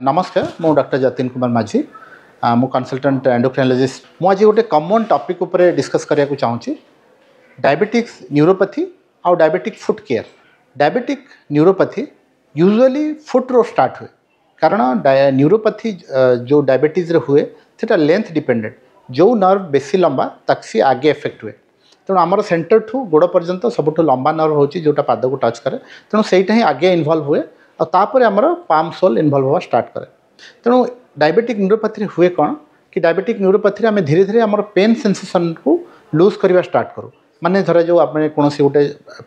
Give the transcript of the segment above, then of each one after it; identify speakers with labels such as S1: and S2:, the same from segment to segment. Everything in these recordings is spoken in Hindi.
S1: नमस्कार मु डॉक्टर जतिन कुमार माझी मु कंसल्टेंट एंडोक्राइनोलॉजिस्ट मु आज गोटे कॉमन टॉपिक ऊपर डिस्कस करने चाहूँगी डायबिटिक्स न्यूरोपैथी और diabetic foot care. Diabetic neuropathy usually foot रो स्टार्ट हुए कारण न्यूरोपैथी जो डायबिटीज हुए सेटा लेंथ डिपेंडेंट जो नर्व बेसी लंबा ताकि आगे इफेक्ट हुए तेणु आमर सेंटर ठू गोड़ पर्यंत सबुठ लंबा नर्व होची जोटा पाद को टच करे तेणु सेटा ही आगे इन्वॉल्व हुए और तापर आमर पाम सोल इन्वॉल्व हुआ स्टार्ट करे। तेणु डायबिटिक न्यूरोपैथी हुए कौन कि डायबिटिक न्यूरोपैथी आम धीरे धीरे आमर पेन सेंसेशन को लूज करवा स्टार्ट करूँ माने धर जो आप कौन गोटे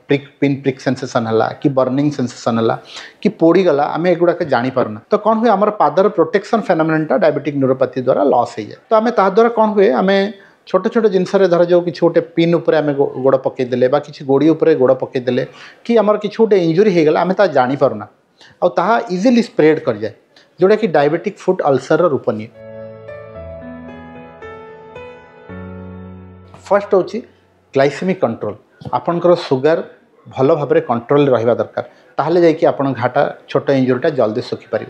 S1: प्रिक पिन प्रिक सेंसेशन है कि बर्निंग सेंसेशन है कि पोड़ीगला आम एगुड़ाक जानीपारूना तो कौन हुए आमर पादर प्रोटेक्शन फेनोमेनटा डायबिटिक न्यूरोपैथी द्वारा लॉस हो जाए। तो आम ता द्वारा कौन हुए आम छोट छोट जिनस धर जो कि गोटे पिन उपर आम गोड़ पकईदे कि गोड़ी उपर गोड़ पकईदे कि आमर कि गोटे इंजुरी होगला आम ता जानीपारूना और ताहा इजिली स्प्रेड कर जाए जोटा कि डायबिटिक फुट अल्सर रूप निए। फर्स्ट हूँ ग्लाइसेमिक कंट्रोल आपनकर सुगर भल भाव में कंट्रोल रहा दरकार ताहले जाइए आपन घाटा छोट इंजुरीटा जल्दी सुखी पारे।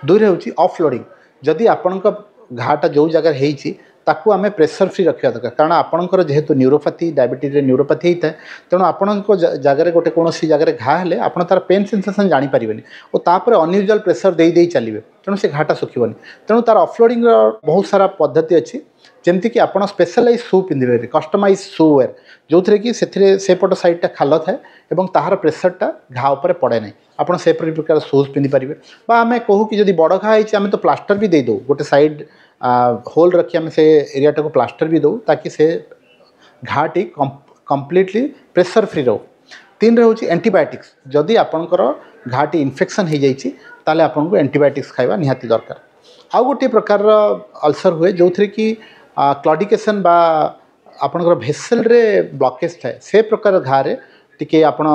S1: दुईरे हूँ ऑफलोडिंग जदि आपण घाटा जो जगह होती ताकू आम प्रेशर फ्री रखा दरकार कारण आपणकर जेहेतु न्यूरोपैथी डायबिटीज न्यूरोपैथी होता है तेणु आपण जगह गोटे कौन जगह घा हेले आप तार पेन सेंसेशन जानीपारे और तापर अनयूजुअल प्रेशर दे चलिए तेणु से घाटा सुखीबनी। तेणु तार ऑफलोडिंग बहुत सारा पद्धति अच्छी जमती कि आप स्पेशलाइज शू पिंधे कस्टमाइज शू वेयर जो थे कि सेपट साइडटा खाल थाए और तार प्रेशरटा घा उपर पड़े ना आप से प्रकार शूज पिंधिपारे आम कहूँ कि बड़ घा आम तो प्लास्टर भी देदे गोटे साइड होल रखी आम से एरियाटा को प्लास्टर भी दो ताकि से घाटी कंप्लीटली प्रेशर फ्री रो। तीन हूँ एंटीबायोटिक्स जदि आपणकर घाटी इन्फेक्शन हो जाए आपको एंटीबायोटिक्स खाଇବା निहाती दरकार। आउ गोटे प्रकार अल्सर हुए जो थे कि क्लॉडिकेशन बा आपणकर भेसल रे ब्लॉकेज थाए से प्रकार घारे टिके आपण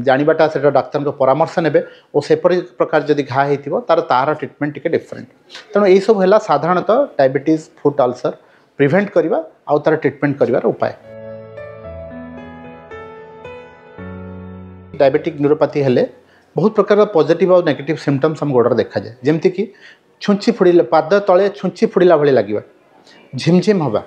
S1: जानिबाटा से डाक्तर को परामर्श ने और से प्रकार जदि घा हो तार ट्रिटमेंट टिके डिफरेंट। तेणु यही सब है साधारणतः डायबिटीज फुट अल्सर प्रिवेंट करवा आउ तार ट्रिटमेंट करिवार उपाय। डायबिटिक न्यूरोपैथी हेले बहुत प्रकार पॉजिटिव और नेगेटिव सिम्पटम्स हम गोड़ देखा जाए जमती कि छुंची फुड़िला पाद तले छुंची फुड़िला भली लगे झिमझिम हवा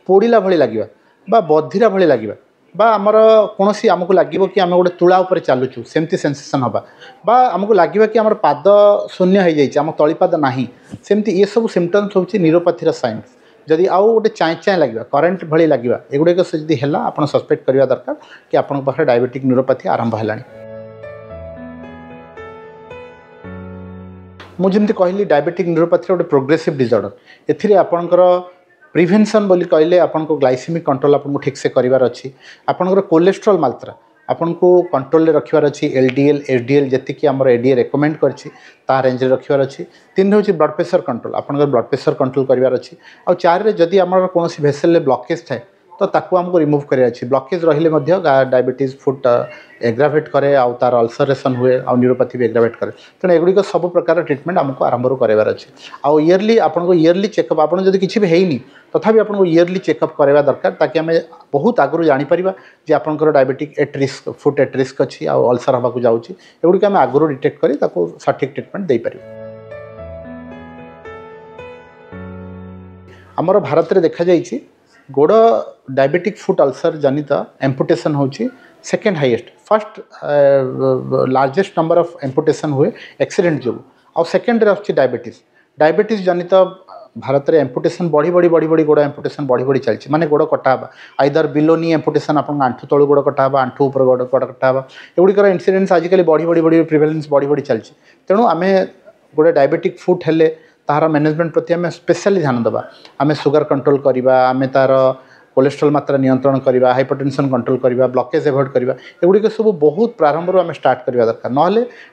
S1: पोड़िला भली लगे बधिरा भली लगे आमर कौन आमको लगे कि आम गोटे तुला उपर चलुचु सेमती सेंसेशन हवा आमको लगे कि आम पाद शून्य हो जाए आम तलीपाद ना सेमती ये सब सिम्पटम्स हूँ न्यूरोपैथीर साइंस। जदि आउ गोटे चाँ चाँ लगे करेन्ट भली लगे एगुड़ाक जदि है आप सस्पेक्ट करवा दरकार कि आपन पाखे डायबिटिक न्यूरोपैथी आरंभ है। मुझे कहली डायबिटिक न्यूरोपैथी गोटे प्रोग्रेसिव डिजॉर्डर एथिरे आपणकर प्रिवेंशन बोली कहले आपन को ग्लाइसेमिक कंट्रोल आपन ठीक से करिवार अछि आपनकर कोलेस्ट्रॉल मात्रा आपन को कंट्रोल रखिवार अछि एलडीएल एचडीएल जति कि हमर एडीए रेकमेंड करछि ता रेंज रे रखिवार अछि। तीन होछि ब्लड प्रेशर कंट्रोल आपनकर ब्लड प्रेशर कंट्रोल करिवार अछि और चार रे जदि हमर कोनोसी भेसल ले ब्लॉकेज थाए तो ताकू हमको रिमूव करिवार अछि। ब्लॉकेज रहिले मध्य डायबिटीज फुट एग्रावेट करे आउ तार अल्सरेशन हुए और न्यूरोपैथी भी एग्रावेट करे तेणु एगुड़िक सब प्रकार ट्रिटमेंट आमको आरंभ करार अच्छे। आउ इयरली आपको इयरली चेकअप आपन जदि किछि भी हैनी तथापि आपको इयरली चेकअप करवा दरकार ताकि आम बहुत आगु जानीपर जे आपंकर diabetic at risk foot at risk अच्छी आउ अल्सर हवा को जाऊँगी एगुड़िक आम आगु डिटेक्ट करी ताको सठिक ट्रिटमेंट दे पारिबा। आमर भारत में देखा जाइए गोड़ डायबिटिक फुट अल्सर जनित एम्पुटेशन होची second highest first largest number of amputation हुए एक्सीडेंट जो आउ सेकेंड रे अच्छी डायबिटीज जनित भारत में एम्पुटेशन बढ़ी बढ़ी बढ़ी बढ़ी गोड़ एम्पुटेशन बढ़ी बढ़ी चलती माने गोड़ कटावा आइदर बिलोनी एम्पुटेशन आप आंठू तलू गोड़ कटावा आंठू उपर गोड़ कटावा एगुड़िकर इन्सीडेंस आजिकल बढ़ी बढ़ी बढ़ी प्रिवेलेंस बढ़ी बढ़ी चलती। तेणु आम गोटे डायबिटिक फुट हेले तार मैनेजमेंट प्रति आम स्पेशली ध्यान देवा आम सुगर कंट्रोल करवा आम तार कोलेस्ट्रॉल मात्रा नियंत्रण करवा हाइपरटेंशन कंट्रोल करवा ब्लॉकेज एवॉइड करवा एगुड़िक सब बहुत प्रारंभ आम स्टार्ट करवा दरकार ना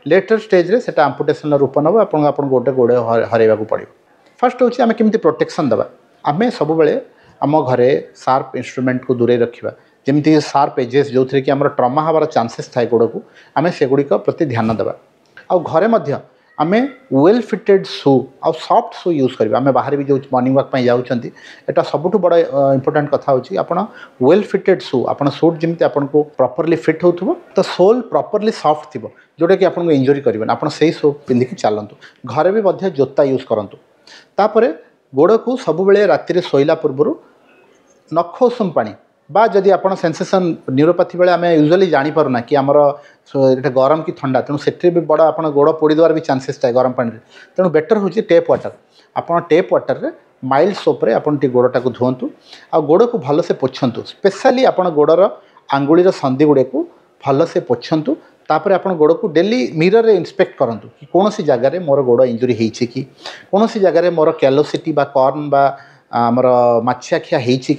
S1: लेटर स्टेज रे सेटा एम्पुटेशन रूप नब आपन गोटे गोड़ हरैवा पड़ो। फर्स्ट हूँ आम केमती प्रोटेक्शन देवा आम सब बेले आम घरे शार्प इंस्ट्रूमेंट को दूरे रखा जमी शार्प एजेस जो थे कि आम ट्रमा हबार चांसेस थाए गोड़ को आम सेगुड़िक प्रति ध्यान देवा। आउ घरे मध्य आमे वेल फिटेड शू आ सॉफ्ट शू यूज करिबा आमे बाहर भी जो मॉर्निंग वॉक पई जाउछंती एटा सबुठु बड़ इंपोर्टेंट कथा होची आपण वेल फिटेड शू आपण शूट जिमते आपण को प्रॉपर्ली फिट होथबो तो सोल प्रॉपर्ली सॉफ्ट थिबो जोटा कि आपण को इंजरी करिबन आपण सेही शू पिंधि कि चलंतु घरे भी मध्ये जोता यूज करंतु तापरे गोड़ को सब बेले राति शोला पूर्व नख उषुम पानी बा जदि आपण सेंसेशन न्यूरोपैथी बेले आम यूजुअली जानीपारूना कि आमर ये गरम कि ठंडा तेणु से भी बड़ा आप गोड़ पोड़ी देवार भी चांसेस थाए गरम पानी तेणु बेटर हूँ टेप वाटर आपड़ टेप वाटर रे माइल्ड सोप्रे आपड़ टी गोड़टा को धुवंतु आ गोड़ को भलसे पोछंतु स्पेशली आपड़ गोड़र आंगुलीर संधि गुड़े को भलसे पोछंतु तापर आपन गोड़ को डेली मिरर रे इंस्पेक्ट करंतु कि कौन सी जगह मोर गोड़ इंजुरी होइछि कि कौन सी जगह मोर कैलोसिटी बा कॉर्न बा आमर माछियाखिया होइछि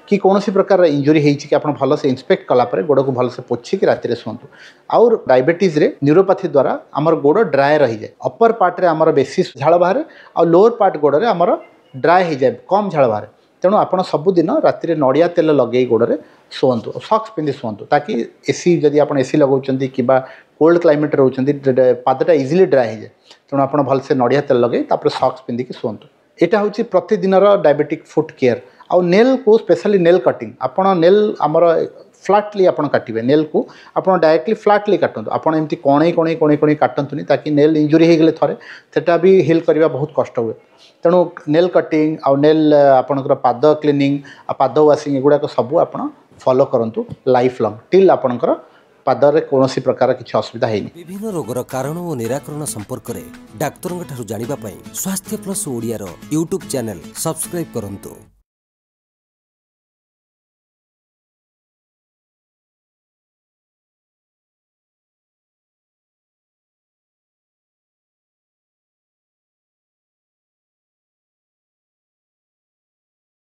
S1: कि कौन सी प्रकार इंजुरी होइछि कि आपन भल से इंस्पेक्ट कला परे गोड़ को भल से पोछि कि राति रे सुंतु और डायबिटीज रे न्यूरोपैथी द्वारा आमर गोड़ ड्राई रही जाए अपर पार्ट रे आमर बेसी झाल बाहर और लोअर पार्ट गोड़ रे आमर ड्राई हो जाए कम झाल बाहर तेणु आपड़ सबुदिन राति नड़िया तेल लगे गोड़े शुंतु सॉक्स पिंधि शुंतु ताकि एसी जदि आप एसी लगाउछंती कि कोल्ड क्लाइमेट रोचंती पादटा इजिली ड्राई हो जाए तेणु आप भलसे नड़िया तेल लगे तापर सॉक्स पिंधिकी शुंतु एटा हूँ प्रतिदिन डायबिटिक फुट केयर आउ नेल को स्पेशली नेल कटिंग आपड़ नेल आमर फ्लाटली आप काटे नेल को आप डायरेक्टली फ्लाटली काटतु आपड़ एमती कणे कणे कणे कणे काटतुनि ताकि नेल इंजुरी हो गले थे सेटा भी हिल करने बहुत कष्ट हुए तेणु नेल कटिंग आउ नेल आपणकर पाद क्लीनिंग पाद वाशिंग एगुड़ाक सब आप फॉलो करंतु लाइफ लॉन्ग टिल आपणकर पादरे कौन प्रकार किसी असुविधा है
S2: विभिन्न रोगर कारण और निराकरण संपर्क में डाक्तर जानिबा पई स्वास्थ्य plus Odia YouTube channel subscribe करंतु।